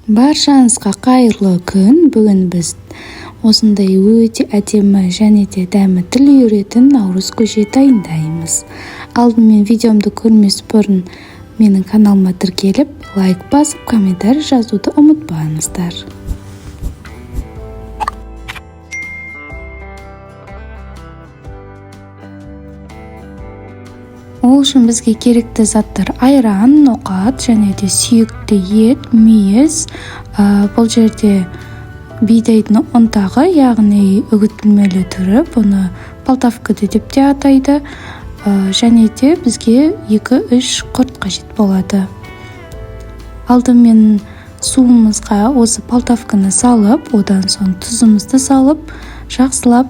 Баршаңызға қайырлы күн. Бүгін біз осындай өте әдемі және де дәмі тіл үйіретін наурыз көже дайындаймыз. Алдымен видеомды көрмес бұрын менің каналыма тіркеліп, лайк басып, комментарий жазуды ұмытпаңыздар. Ол үшін бізге керекті заттар: айран, ноқат және де сүйекті ет, мүйіз. Бұл жерде бидайдың ұнтағы, яғни үгітілмелі түрі, бұны полтавкада деп те атайды. Және де бізге 2-3 құрт қажет болады. Алдымен суымызға осы полтавканы салып, одан соң тұзымызды салып, жақсылап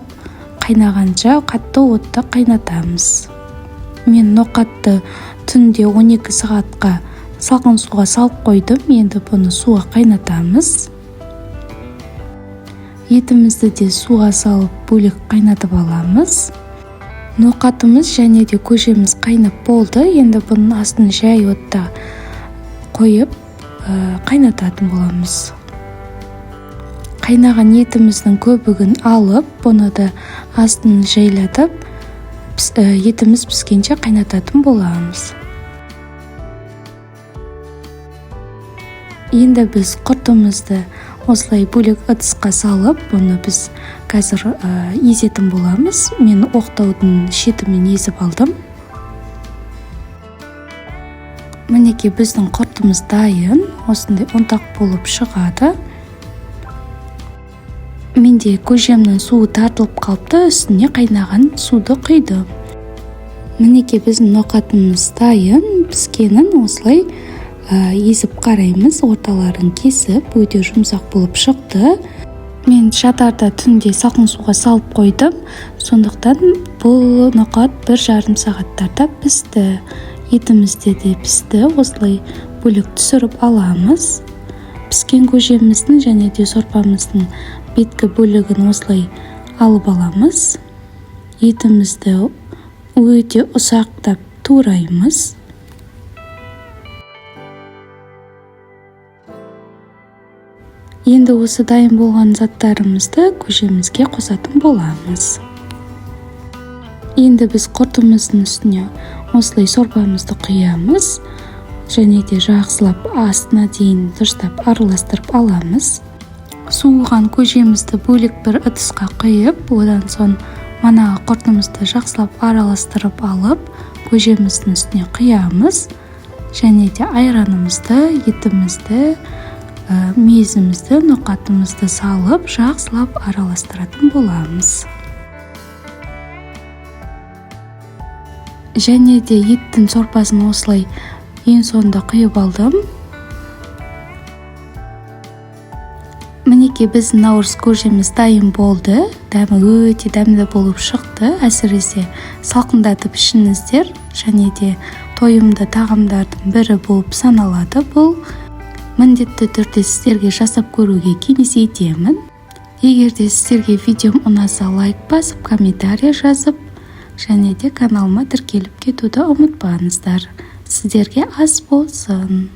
қайнағанша қатты отта қайнатамыз. Мен ноқатты түнде 12 сағатқа салқын суға салып қойдым. Енді бұны суға қайнатамыз. Етімізді де суға салып бөлек қайнатып аламыз. Ноқатымыз және де көжеміз қайнап болды. Енді бұның астын жай отта қойып қайнататын боламыз. Қайнаған етіміздің көбігін алып, бұны да астын жайлатып, етіміз піскенше қайнататын боламыз. Енді біз құртымызды осылай бөлек ыдысқа салып, бұны біз қазір езетін боламыз. Мен оқтаудың шетімен езіп алдым. Мінеке біздің құртымыз дайын, осындай ұнтақ болып шығады. Менде көжемнің суы тартылып қалыпты, үстіне қайнаған суды құйдым. Мінеке біздің ноқатымыз дайын, піскенін осылай езіп қараймыз. Орталарын кесіп, өте жұмсақ болып шықты. Мен жатарда түнде салқын суға салып қойдым. Сондықтан бұл ноқат 1,5 сағаттарда пісті. Етімізде де пісті. Осылай бөлек түсіріп аламыз. Піскен көжеміздің және де сорпамыздың беткі бөлігін осылай алып аламыз. Етімізді өте ұсақтап тураймыз. Енді осы дайын болған заттарымызды көжемізге қосатын боламыз. Енді біз құртымыздың үстіне осылай сорпамызды құямыз. Және де жақсылап астына дейін дұрыстап араластырып аламыз. Суыған көжемізді бөлек бір ыдысқа құйып, одан соң манағы құртымызды жақсылап араластырып алып, көжеміздің үстіне құямыз. Және де айранымызды, етімізді, мүйізімізді, ноқатымызды салып, жақсылап араластыратын боламыз. Және де еттің сорпасын осылай ең соңында құйып алдым. Мінеке біздің наурыз көжеміз дайын болды. Дәмі өте дәмді болып шықты. Әсіресе салқындатып ішіңіздер. Және де тойымды тағамдардың бірі болып саналады. Бұл міндетті түрде сіздерге жасап көруге кеңес етемін. Егер де сіздерге видеом ұнаса, лайк басып, комментарий жазып, және де каналыма тіркеліп кетуді ұмытпаңыздар. Сіздерге ас болсын.